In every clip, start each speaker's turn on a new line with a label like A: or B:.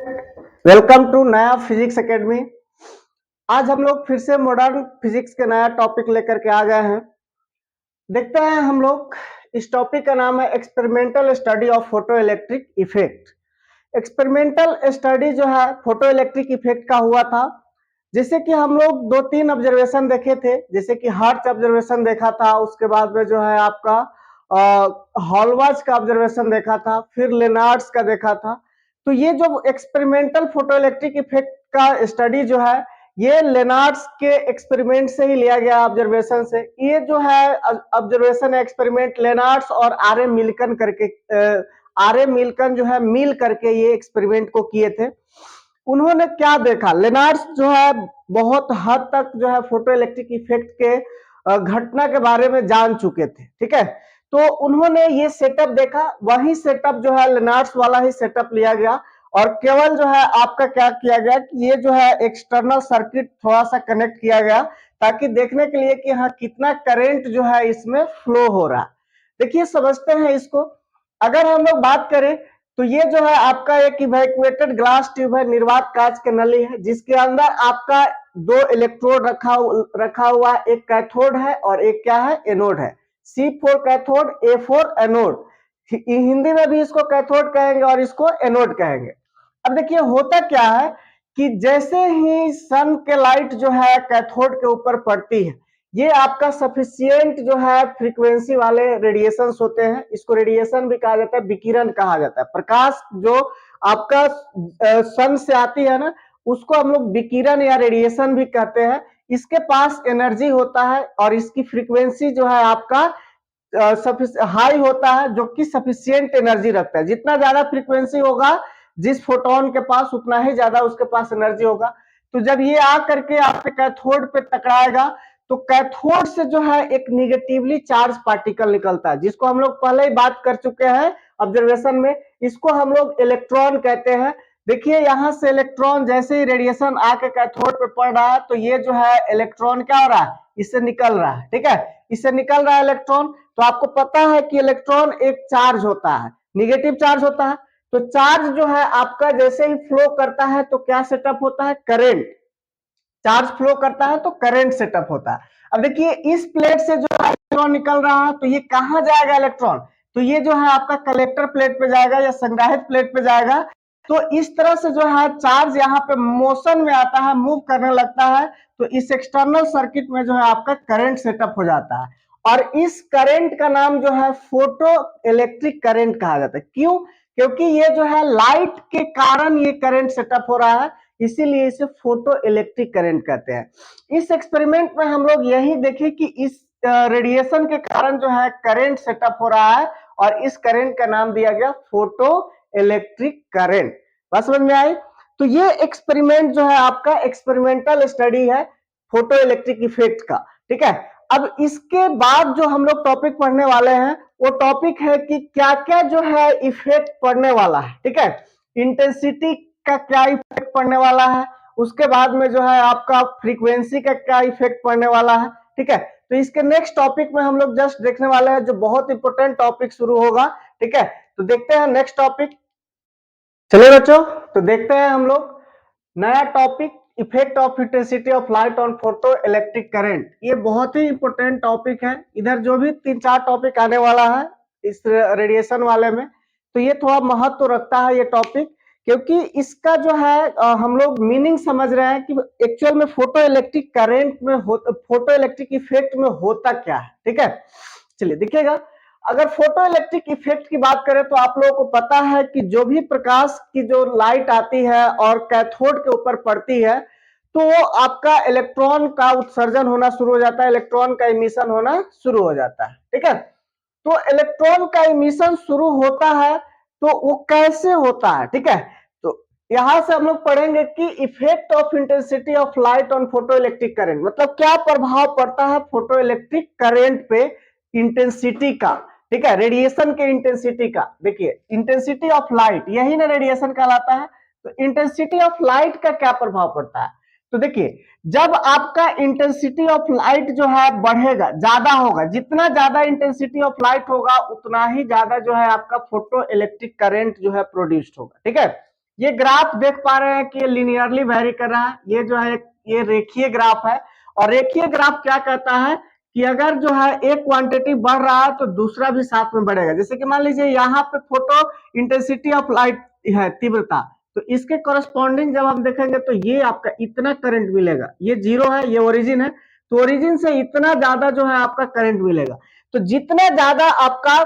A: Welcome to नया physics academy. आज हम लोग फिर से मॉडर्न फिजिक्स के नया टॉपिक लेकर के आ गए हैं। देखते हैं हम लोग, इस टॉपिक का नाम है experimental study of photo electric effect. Experimental study जो है फोटो इलेक्ट्रिक इफेक्ट का हुआ था। जैसे कि हम लोग दो तीन ऑब्जर्वेशन देखे थे, जैसे कि हर्ट्ज ऑब्जर्वेशन देखा था, उसके बाद में जो है आपका हॉलवाच का ऑब्जर्वेशन देखा था, फिर लेनार्ड्स का देखा था। तो ये जो एक्सपेरिमेंटल फोटो इलेक्ट्रिक इफेक्ट का स्टडी जो है, ये लेनार्ड्स के एक्सपेरिमेंट से ही लिया गया ऑब्जर्वेशन से। ये जो है ऑब्जर्वेशन एक्सपेरिमेंट लेनार्ड्स और आर एम मिल्कन करके आर एम मिल्कन जो है मिल करके ये एक्सपेरिमेंट को किए थे। उन्होंने क्या देखा, लेनार्ड्स जो है बहुत हद तक जो है फोटो इलेक्ट्रिक इफेक्ट के घटना के बारे में जान चुके थे, ठीक है। तो उन्होंने ये सेटअप देखा, वही सेटअप जो है लेनार्ड्स वाला ही सेटअप लिया गया और केवल जो है आपका क्या किया गया कि ये जो है एक्सटर्नल सर्किट थोड़ा सा कनेक्ट किया गया ताकि देखने के लिए कि हाँ कितना करंट जो है इसमें फ्लो हो रहा है। देखिए समझते हैं इसको। अगर हम लोग बात करें तो ये जो है आपका एक इवैक्यूएटेड ग्लास ट्यूब है, निर्वात कांच के नली है, जिसके अंदर आपका दो इलेक्ट्रोड रखा हुआ है। एक कैथोड है और एक क्या है, एनोड है। C4 cathode, A4 anode. Hindi में भी इसको कैथोड कहेंगे और इसको एनोड कहेंगे। अब देखिए होता क्या है कि जैसे ही सन के लाइट जो है कैथोड के ऊपर पड़ती है, ये आपका सफिशियंट जो है फ्रीक्वेंसी वाले रेडिएशन होते हैं। इसको रेडिएशन भी कहा जाता है, विकिरण कहा जाता है। प्रकाश जो आपका सन से आती है ना, उसको हम लोग विकिरण या रेडिएशन भी कहते हैं। इसके पास एनर्जी होता है और इसकी फ्रीक्वेंसी जो है आपका हाई होता है, जो कि सफिशियंट एनर्जी रखता है। जितना ज्यादा फ्रीक्वेंसी होगा जिस फोटोन के पास, उतना ही ज्यादा उसके पास एनर्जी होगा। तो जब ये आ करके आपके कैथोड पे टकराएगा तो कैथोड से जो है एक निगेटिवली चार्ज पार्टिकल निकलता है, जिसको हम लोग पहले ही बात कर चुके हैं ऑब्जर्वेशन में। इसको हम लोग इलेक्ट्रॉन कहते हैं। देखिए यहां से इलेक्ट्रॉन जैसे ही रेडिएशन आके कैथोड पे पड़ रहा है तो ये जो है इलेक्ट्रॉन क्या हो रहा है, इससे निकल रहा है, ठीक है। इससे निकल रहा है इलेक्ट्रॉन। तो आपको पता है कि इलेक्ट्रॉन एक चार्ज होता है, निगेटिव चार्ज होता है। तो चार्ज जो है आपका जैसे ही फ्लो करता है तो क्या सेटअप होता है, करंट। चार्ज फ्लो करता है तो करंट सेटअप होता है। अब देखिए इस प्लेट से जो इलेक्ट्रॉन निकल रहा है तो ये कहां जाएगा इलेक्ट्रॉन, तो ये जो है आपका कलेक्टर प्लेट पे जाएगा या संग्राहित प्लेट पे जाएगा। तो इस तरह से जो है चार्ज यहाँ पे मोशन में आता है, मूव करने लगता है। तो इस एक्सटर्नल सर्किट में जो है आपका करंट सेटअप हो जाता है और इस करंट का नाम जो है फोटो इलेक्ट्रिक करंट कहा जाता है। क्यों, क्योंकि ये जो है लाइट के कारण ये करंट सेटअप हो रहा है, इसीलिए इसे फोटो इलेक्ट्रिक करंट कहते हैं। इस एक्सपेरिमेंट में हम लोग यही देखे कि इस रेडिएशन के कारण जो है करंट सेटअप हो रहा है और इस करंट का नाम दिया गया फोटो इलेक्ट्रिक करंट। बात समझ में आई। तो ये एक्सपेरिमेंट जो है आपका एक्सपेरिमेंटल स्टडी है फोटो इलेक्ट्रिक इफेक्ट का, ठीक है। अब इसके बाद जो हम लोग टॉपिक पढ़ने वाले हैं वो टॉपिक है कि क्या क्या जो है इफेक्ट पड़ने वाला है, ठीक है। इंटेंसिटी का क्या इफेक्ट पड़ने वाला है, उसके बाद में जो है आपका फ्रीक्वेंसी का क्या इफेक्ट पड़ने वाला है, ठीक है। तो इसके नेक्स्ट टॉपिक में हम लोग जस्ट देखने वाले हैं, जो बहुत इंपॉर्टेंट टॉपिक शुरू होगा, ठीक है। तो देखते हैं नेक्स्ट टॉपिक। चलिए बच्चों, तो देखते हैं हम लोग नया topic, effect of intensity of light on photo electric current. ये बहुत ही इंपॉर्टेंट टॉपिक है। इधर जो भी 3-4 टॉपिक आने वाला है इस रेडिएशन वाले में, तो ये थोड़ा महत्व रखता है ये टॉपिक, क्योंकि इसका जो है हम लोग मीनिंग समझ रहे हैं कि एक्चुअल में फोटो इलेक्ट्रिक करंट में फोटो इलेक्ट्रिक इफेक्ट में होता क्या है, ठीक है। चलिए देखिएगा, अगर फोटो इलेक्ट्रिक इफेक्ट की बात करें तो आप लोगों को पता है कि जो भी प्रकाश की जो लाइट आती है और कैथोड के ऊपर पड़ती है तो आपका इलेक्ट्रॉन का उत्सर्जन होना शुरू हो जाता है, इलेक्ट्रॉन का इमिशन होना शुरू हो जाता है, ठीक है। तो इलेक्ट्रॉन का इमिशन शुरू होता है तो वो कैसे होता है, ठीक है। तो यहां से हम लोग पढ़ेंगे कि effect of intensity of light on photo electric current, मतलब क्या प्रभाव पड़ता है फोटो इलेक्ट्रिक करंट पे इंटेंसिटी का, ठीक है, रेडिएशन के इंटेंसिटी का। देखिए इंटेंसिटी ऑफ लाइट, यही ना रेडिएशन कहलाता है। तो इंटेंसिटी ऑफ लाइट का क्या प्रभाव पड़ता है, तो देखिए जब आपका इंटेंसिटी ऑफ लाइट जो है बढ़ेगा, ज्यादा होगा, जितना ज्यादा इंटेंसिटी ऑफ लाइट होगा उतना ही ज्यादा जो है आपका फोटो इलेक्ट्रिक करंट जो है प्रोड्यूस्ड होगा, ठीक है। ये ग्राफ देख पा रहे हैं कि ये लिनियरली वेरी कर रहा है, ये जो है ये रेखीय ग्राफ है। और रेखीय ग्राफ क्या कहता है कि अगर जो है एक क्वांटिटी बढ़ रहा है तो दूसरा भी साथ में बढ़ेगा। जैसे कि मान लीजिए यहाँ पे फोटो इंटेंसिटी ऑफ लाइट है, तीव्रता, तो इसके कॉरेस्पॉन्डिंग जब हम देखेंगे तो ये आपका इतना करंट मिलेगा। ये 0 है, ये ओरिजिन है, तो ओरिजिन से इतना ज्यादा जो है आपका करंट मिलेगा। तो जितना ज्यादा आपका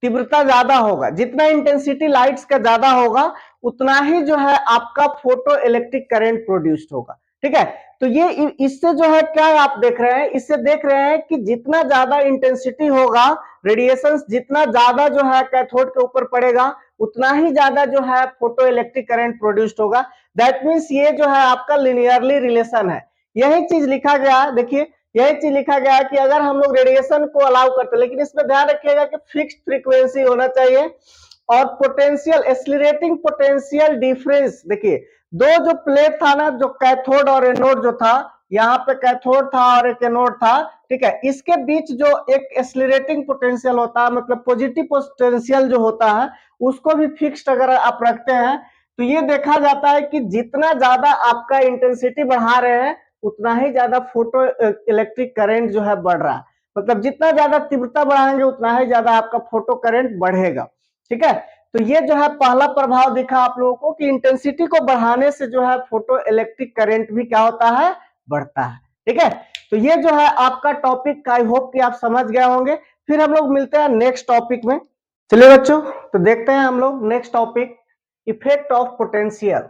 A: तीव्रता ज्यादा होगा, जितना इंटेंसिटी लाइट्स का ज्यादा होगा, उतना ही जो है आपका फोटो इलेक्ट्रिक करंट प्रोड्यूस्ड होगा। ठीक है, तो ये इससे जो है क्या आप देख रहे हैं, इससे देख रहे हैं कि जितना ज्यादा इंटेंसिटी होगा, रेडिएशन जितना ज्यादा जो है कैथोड के ऊपर पड़ेगा, उतना ही ज्यादा जो है फोटो इलेक्ट्रिक करंट प्रोड्यूस्ड होगा। दैट मीन्स ये जो है आपका लिनियरली रिलेशन है। यही चीज लिखा गया है, देखिए यही चीज लिखा गया है कि अगर हम लोग रेडिएशन को अलाउ करते हैं, लेकिन इसमें ध्यान रखिएगा कि फिक्स्ड फ्रीक्वेंसी होना चाहिए। और पोटेंशियल एक्सीलरेटिंग पोटेंशियल डिफरेंस, देखिए दो जो प्लेट था ना, जो कैथोड और एनोड जो था, यहाँ पे कैथोड था और एक एनोड था, ठीक है, इसके बीच जो एक एक्सीलरेटिंग पोटेंशियल होता है, मतलब पॉजिटिव पोटेंशियल जो होता है, उसको भी फिक्स्ड अगर आप रखते हैं तो ये देखा जाता है कि जितना ज्यादा आपका इंटेंसिटी बढ़ा रहे हैं, उतना ही ज्यादा फोटो इलेक्ट्रिक करंट जो है बढ़ रहा है। मतलब जितना ज्यादा तीव्रता बढ़ाएंगे उतना ही ज्यादा आपका फोटो करंट बढ़ेगा। ठीक है, तो ये जो है पहला प्रभाव दिखा आप लोगों को कि इंटेंसिटी को बढ़ाने से जो है फोटो इलेक्ट्रिक करंट भी क्या होता है, बढ़ता है। ठीक है, तो ये जो है आपका टॉपिक, आई होप कि आप समझ गए होंगे। फिर हम लोग मिलते हैं नेक्स्ट टॉपिक में। चलिए बच्चों, तो देखते हैं हम लोग next topic, effect of potential.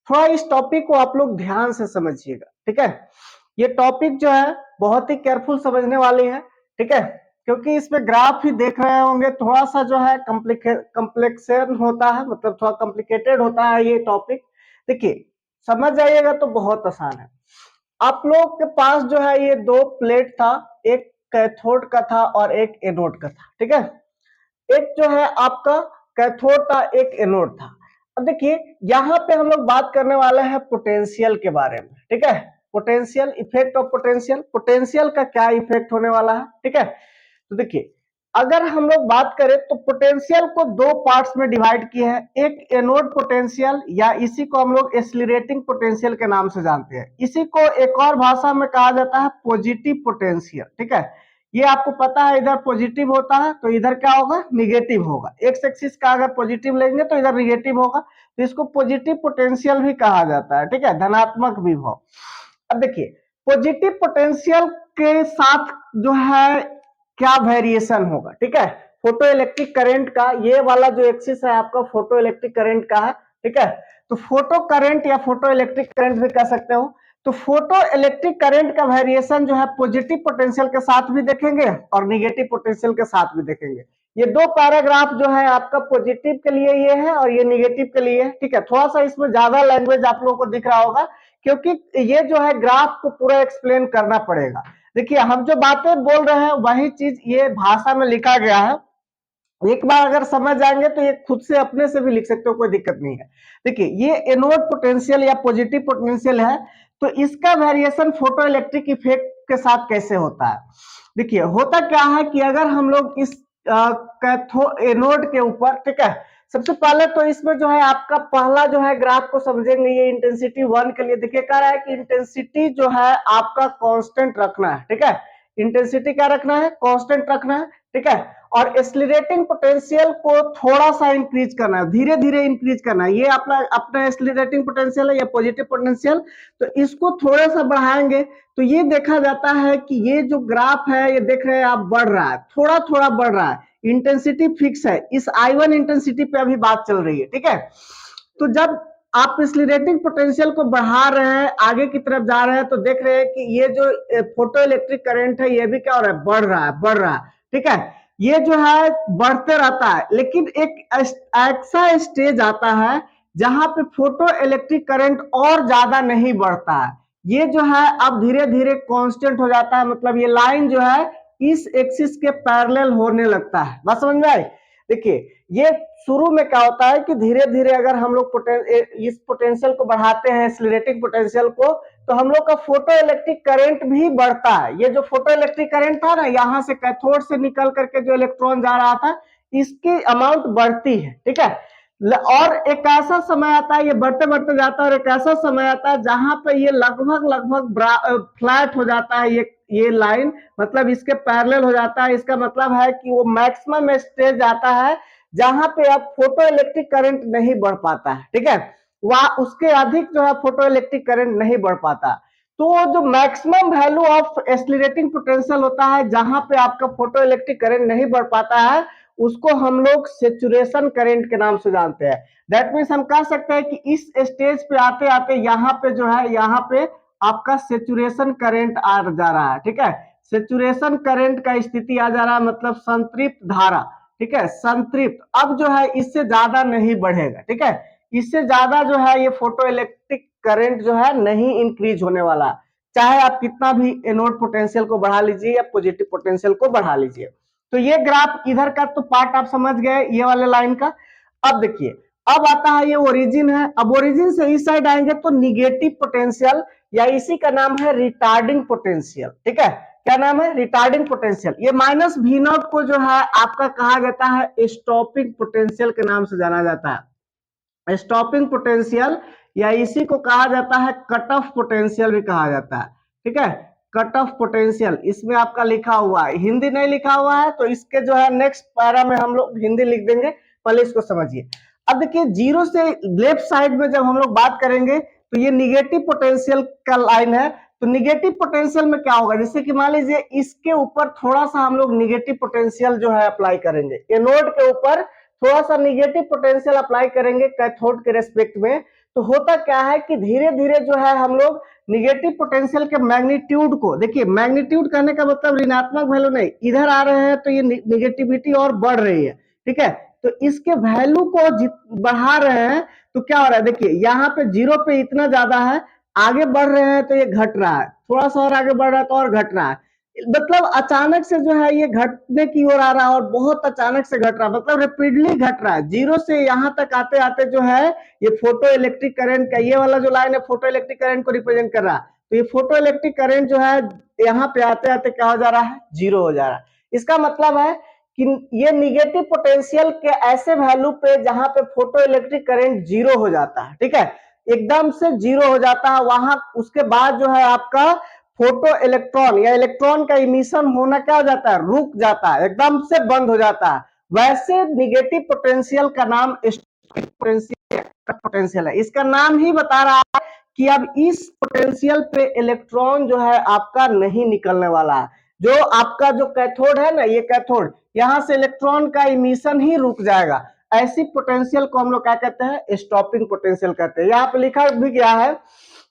A: थोड़ा इस टॉपिक को आप लोग ध्यान से समझिएगा। ठीक है, ये टॉपिक जो है बहुत ही केयरफुल समझने वाली है। ठीक है, क्योंकि इसमें ग्राफ ही देख रहे होंगे, थोड़ा सा जो है कॉम्प्लेक्सन होता है, मतलब थोड़ा कॉम्प्लिकेटेड होता है ये टॉपिक। देखिए समझ जाइएगा तो बहुत आसान है। आप लोग के पास जो है ये दो प्लेट था, एक कैथोड का था और एक एनोड का था। ठीक है, एक जो है आपका कैथोड था, एक एनोड था। अब देखिए यहाँ पे हम लोग बात करने वाले हैं पोटेंशियल के बारे में। ठीक है, potential, effect of potential, potential का क्या इफेक्ट होने वाला है। ठीक है, तो देखिए अगर हम लोग बात करें तो पोटेंशियल को दो पार्ट्स में डिवाइड किए हैं, एक एनोड पोटेंशियल, या इसी को हम लोग एक्सीलरेटिंग पोटेंशियल के नाम से जानते हैं। इसी को एक और भाषा में कहा जाता है पॉजिटिव पोटेंशियल। ठीक है, ये आपको पता है, इधर पॉजिटिव होता है तो इधर क्या होगा, निगेटिव होगा। एक्स एक्सिस का अगर पॉजिटिव लेंगे तो इधर निगेटिव होगा, तो इसको पॉजिटिव पोटेंशियल भी कहा जाता है। ठीक है, धनात्मक विभव। अब देखिए पॉजिटिव पोटेंशियल के साथ जो है क्या वेरिएशन होगा। ठीक है, फोटो इलेक्ट्रिक करंट का, ये वाला जो एक्सिस है आपका फोटो इलेक्ट्रिक करंट का है। ठीक है, तो फोटो करंट या फोटो इलेक्ट्रिक करंट भी कह सकते हो। तो फोटो इलेक्ट्रिक करंट का वेरिएशन जो है पॉजिटिव पोटेंशियल के साथ भी देखेंगे और निगेटिव पोटेंशियल के साथ भी देखेंगे। ये दो पैराग्राफ जो है आपका पॉजिटिव के लिए ये है और ये निगेटिव के लिए है। ठीक है, थोड़ा सा इसमें ज्यादा लैंग्वेज आप लोगों को दिख रहा होगा, क्योंकि ये जो है ग्राफ को पूरा एक्सप्लेन करना पड़ेगा। देखिए हम जो बातें बोल रहे हैं वही चीज ये भाषा में लिखा गया है। एक बार अगर समझ जाएंगे तो ये खुद से अपने से भी लिख सकते हो, कोई दिक्कत नहीं है। देखिए ये एनोड पोटेंशियल या पॉजिटिव पोटेंशियल है, तो इसका वेरिएशन फोटो इलेक्ट्रिक इफेक्ट के साथ कैसे होता है। देखिए होता क्या है कि अगर हम लोग इस एनोड के ऊपर, ठीक है, सबसे पहले तो इसमें जो है आपका पहला जो है ग्राफ को समझेंगे, ये इंटेंसिटी 1 के लिए। देखिए कह रहा है कि इंटेंसिटी जो है आपका कांस्टेंट रखना है। ठीक है, इंटेंसिटी क्या रखना है, कांस्टेंट रखना है। ठीक है, और एक्सीलरेटिंग पोटेंशियल को थोड़ा सा इंक्रीज करना है, धीरे धीरे इंक्रीज करना है। ये अपना अपना एक्सीलरेटिंग पोटेंशियल है या पॉजिटिव पोटेंशियल, तो इसको थोड़ा सा बढ़ाएंगे तो ये देखा जाता है कि ये जो ग्राफ है ये देख रहे हैं आप, बढ़ रहा है, थोड़ा थोड़ा बढ़ रहा है। इंटेंसिटी फिक्स है, इस I1 इंटेंसिटी पे अभी बात चल रही है। ठीक है, तो जब आप एक्सीलरेटिंग पोटेंशियल को बढ़ा रहे हैं, आगे की तरफ जा रहे हैं, तो देख रहे हैं कि ये जो फोटो इलेक्ट्रिक करंट है ये भी क्या हो रहा है, बढ़ रहा है, बढ़ रहा है। ठीक है, ये जो है बढ़ते रहता है, लेकिन एक ऐसा स्टेज आता है जहां पे फोटो इलेक्ट्रिक करंट और ज्यादा नहीं बढ़ता है। ये जो है अब धीरे धीरे कांस्टेंट हो जाता है, मतलब ये लाइन जो है इस एक्सिस के पैरेलल होने लगता है। बात समझ में आई। देखिए ये शुरू में क्या होता है कि धीरे धीरे अगर हम लोग इस पोटेंशियल को बढ़ाते हैं, एक्सीलरेटिंग पोटेंशियल को, तो हम लोग का फोटो इलेक्ट्रिक करंट भी बढ़ता है। ये जो फोटो इलेक्ट्रिक करंट था ना, यहाँ से कैथोड से निकल करके जो इलेक्ट्रॉन जा रहा था, इसकी अमाउंट बढ़ती है। ठीक है, और एक ऐसा समय आता है, ये बढ़ते बढ़ते जाता है, और एक ऐसा समय आता है जहां पे ये लगभग फ्लैट हो जाता है, ये लाइन मतलब इसके पैरेलल हो जाता है। इसका मतलब है कि वो मैक्सिमम स्टेज आता है जहां पे अब फोटो इलेक्ट्रिक करंट नहीं बढ़ पाता है, ठीक है, वह उसके अधिक जो है फोटो इलेक्ट्रिक करंट नहीं बढ़ पाता। तो जो maximum value of accelerating potential होता है, जहां पे आपका फोटो इलेक्ट्रिक करंट नहीं बढ़ पाता है, उसको हम लोग सेचुरेशन करंट के नाम से जानते हैं। दैट मीन्स हम कह सकते हैं कि इस स्टेज पे आते आते यहाँ पे जो है, यहाँ पे आपका सेचुरेशन करंट आ जा रहा है, ठीक है, सेचुरेशन करंट का स्थिति आ जा रहा है, मतलब संतृप्त धारा, ठीक है, संतृप्त। अब जो है इससे ज्यादा नहीं बढ़ेगा, ठीक है, इससे ज्यादा जो है ये फोटो इलेक्ट्रिक करंट जो है नहीं इंक्रीज होने वाला, चाहे आप कितना भी एनोड पोटेंशियल को बढ़ा लीजिए या पॉजिटिव पोटेंशियल को बढ़ा लीजिए। तो ये ग्राफ इधर का तो पार्ट आप समझ गए, ये वाले लाइन का। अब देखिए, अब आता है ये ओरिजिन है। अब ओरिजिन से इस साइड आएंगे तो निगेटिव पोटेंशियल, या इसी का नाम है रिटार्डिंग पोटेंशियल, ठीक है, क्या नाम है, रिटार्डिंग पोटेंशियल। ये माइनस वी नॉट को जो है आपका कहा जाता है स्टॉपिंग पोटेंशियल के नाम से जाना जाता है, स्टॉपिंग पोटेंशियल, या इसी को कहा जाता है कट ऑफ पोटेंशियल भी कहा जाता है, ठीक है, कट ऑफ पोटेंशियल। इसमें आपका लिखा हुआ है, हिंदी नहीं लिखा हुआ है तो इसके जो है नेक्स्ट पैरा में हम लोग हिंदी लिख देंगे, पहले इसको समझिए। अब देखिए, जीरो से लेफ्ट साइड में जब हम लोग बात करेंगे तो ये निगेटिव पोटेंशियल का लाइन है। तो निगेटिव पोटेंशियल में क्या होगा, जैसे कि मान लीजिए इसके ऊपर थोड़ा सा हम लोग निगेटिव पोटेंशियल जो है अप्लाई करेंगे, एनोड के ऊपर थोड़ा सा निगेटिव पोटेंशियल अप्लाई करेंगे कैथोड के रेस्पेक्ट में, तो होता क्या है कि धीरे धीरे जो है हम लोग निगेटिव पोटेंशियल के मैग्नीट्यूड को, देखिए मैग्नीट्यूड कहने का मतलब ऋणात्मक वैल्यू नहीं, इधर आ रहे हैं तो ये निगेटिविटी और बढ़ रही है, ठीक है, तो इसके वैल्यू को बढ़ा रहे हैं। तो क्या हो रहा है, देखिए यहाँ पे जीरो पे इतना ज्यादा है, आगे बढ़ रहे हैं तो ये घट रहा है, थोड़ा सा और आगे बढ़ रहा है तो और घट रहा है, मतलब अचानक से जो है ये घटने की ओर आ रहा है, और बहुत अचानक से घट रहा है, मतलब रेपिडली घट रहा है। जीरो से यहाँ तक आते आते जो है ये फोटो इलेक्ट्रिक करंट का, ये वाला जो लाइन है फोटो इलेक्ट्रिक करंट को रिप्रेजेंट कर रहा है। तो ये फोटो इलेक्ट्रिक करंट जो है यहाँ पे आते आते क्या हो जा रहा है, जीरो हो जा रहा है। इसका मतलब है कि ये निगेटिव पोटेंशियल के ऐसे वैल्यू पे जहां पे फोटो इलेक्ट्रिक करंट जीरो हो जाता है, ठीक है, एकदम से जीरो हो जाता है, वहां उसके बाद जो है आपका फोटो इलेक्ट्रॉन या इलेक्ट्रॉन का इमिशन होना क्या हो जाता है, रुक जाता है, एकदम से बंद हो जाता है। वैसे निगेटिव पोटेंशियल का नाम पोटेंशियल है। इसका नाम ही बता रहा है कि अब इस पोटेंशियल पे इलेक्ट्रॉन जो है आपका नहीं निकलने वाला है। जो आपका जो कैथोड है ना, ये कैथोड, यहां से इलेक्ट्रॉन का इमिशन ही रुक जाएगा। ऐसी पोटेंशियल को हम लोग क्या कहते हैं, स्टॉपिंग पोटेंशियल कहते हैं। यहाँ पे लिखा भी गया है,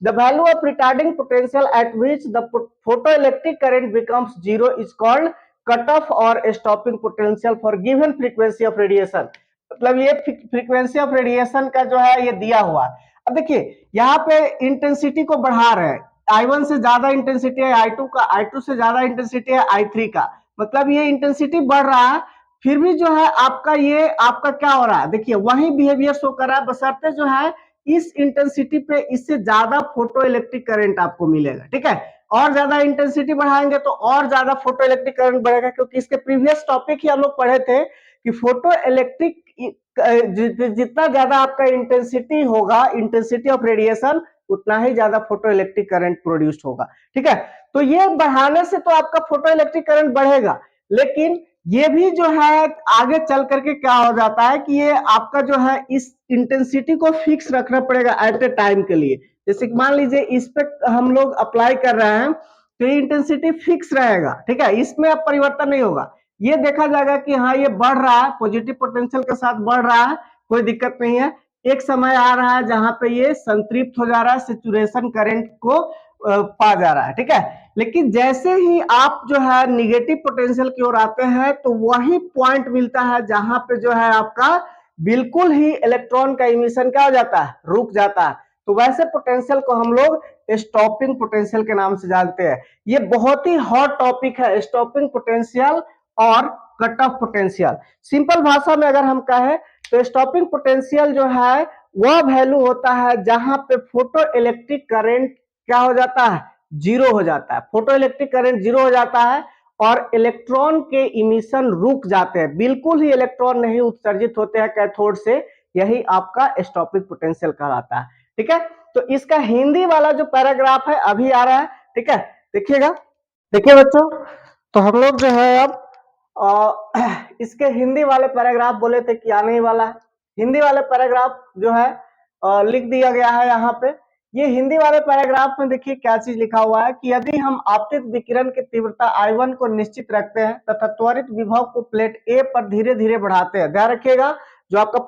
A: the value of retarding potential at which the photoelectric current becomes zero is called cutoff or stopping potential for given frequency of radiation। मतलब ये फ्रीक्वेंसी ऑफ रेडिएशन का जो है ये दिया हुआ है। अब देखिए यहाँ पे इंटेंसिटी को बढ़ा रहे हैं, I1 से ज्यादा इंटेंसिटी है I2 का, I2 से ज्यादा इंटेंसिटी है I3 का, मतलब ये इंटेंसिटी बढ़ रहा है, फिर भी जो है आपका ये आपका क्या हो रहा है, देखिए वही बिहेवियर शो कर रहा है, बशर्ते जो है इस इंटेंसिटी पे इससे ज्यादा फोटो इलेक्ट्रिक करंट आपको मिलेगा, ठीक है, और ज्यादा इंटेंसिटी बढ़ाएंगे तो और ज्यादा फोटो इलेक्ट्रिक करंट बढ़ेगा, क्योंकि इसके प्रीवियस टॉपिक ही हम लोग पढ़े थे कि फोटो इलेक्ट्रिक जितना ज्यादा आपका इंटेंसिटी होगा, इंटेंसिटी ऑफ रेडिएशन, उतना ही ज्यादा फोटो इलेक्ट्रिक करंट प्रोड्यूस होगा, ठीक है। तो ये बढ़ाने से तो आपका फोटो इलेक्ट्रिक करंट बढ़ेगा, लेकिन ये भी जो है आगे चल करके क्या हो जाता है कि ये आपका जो है इस इंटेंसिटी को फिक्स रखना पड़ेगा एट ए टाइम के लिए। जैसे मान लीजिए इस पे हम लोग अप्लाई कर रहे हैं तो ये इंटेंसिटी फिक्स रहेगा, ठीक है, इसमें अब परिवर्तन नहीं होगा। ये देखा जाएगा कि हाँ ये बढ़ रहा है, पॉजिटिव पोटेंशियल के साथ बढ़ रहा है, कोई दिक्कत नहीं है। एक समय आ रहा है जहां पे ये संतृप्त हो जा रहा है, सेचुरेशन करंट को पा जा रहा है, ठीक है। लेकिन जैसे ही आप जो है निगेटिव पोटेंशियल की ओर आते हैं तो वही पॉइंट मिलता है जहां पे जो है आपका बिल्कुल ही इलेक्ट्रॉन का इमिशन क्या हो जाता है, रुक जाता है। तो वैसे पोटेंशियल को हम लोग स्टॉपिंग पोटेंशियल के नाम से जानते हैं। ये बहुत ही हॉट टॉपिक है, स्टॉपिंग पोटेंशियल और कट ऑफ पोटेंशियल। सिंपल भाषा में अगर हम कहें तो स्टॉपिंग पोटेंशियल जो है वह वैल्यू होता है जहां पे फोटो इलेक्ट्रिक करंट क्या हो जाता है, जीरो हो जाता है, फोटो इलेक्ट्रिक करंट जीरो हो जाता है और इलेक्ट्रॉन के इमिशन रुक जाते हैं, बिल्कुल ही इलेक्ट्रॉन नहीं उत्सर्जित होते हैं कैथोड से, यही आपका स्टॉपिंग पोटेंशियल कहलाता है। ठीक है, तो इसका हिंदी वाला जो पैराग्राफ है अभी आ रहा है। ठीक है, देखिएगा, देखिए बच्चों, तो हम लोग जो है अब इसके हिंदी वाले पैराग्राफ बोले थे कि आने ही वाला है। हिंदी वाले पैराग्राफ जो है लिख दिया गया है यहाँ पे। ये हिंदी वाले पैराग्राफ में देखिए क्या चीज लिखा हुआ है कि यदि हम आपतित विकिरण की तीव्रता I1 को निश्चित रखते हैं तथा त्वरित विभव को प्लेट A पर धीरे धीरे बढ़ाते हैं, ध्यान रखिएगा जो आपका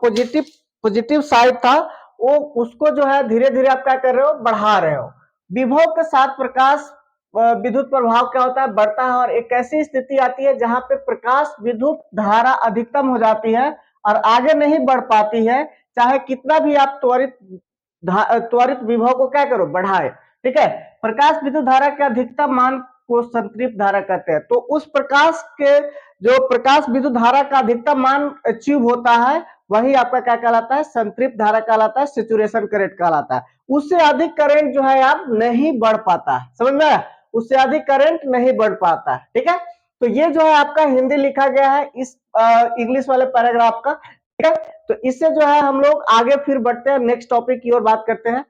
A: पॉजिटिव साइड था वो उसको जो है धीरे धीरे आप क्या कर रहे हो, बढ़ा रहे हो। विभव के साथ प्रकाश विद्युत प्रभाव क्या होता है, बढ़ता है, और एक ऐसी स्थिति आती है जहां पे प्रकाश विद्युत धारा अधिकतम हो जाती है और आगे नहीं बढ़ पाती है, चाहे कितना भी आप त्वरित विभव को क्या करो, बढ़ाए। ठीक है, प्रकाश विद्युत धारा के अधिकतम मान को संतृप्त धारा कहते हैं। तो उस प्रकाश के जो प्रकाश विद्युत धारा का अधिकतम मान अचीव होता है वही आपका क्या कहलाता है, संतृप्त धारा कहलाता है, सैचुरेशन करंट कहलाता है। उससे अधिक करंट जो है आप नहीं बढ़ पाता है, समझ में आया, उससे अधिक करंट नहीं बढ़ पाता है। ठीक है, तो ये जो है आपका हिंदी लिखा गया है इस इंग्लिश वाले पैराग्राफ का। ठीक है, तो इससे जो है हम लोग आगे फिर बढ़ते हैं, नेक्स्ट टॉपिक की ओर बात करते हैं।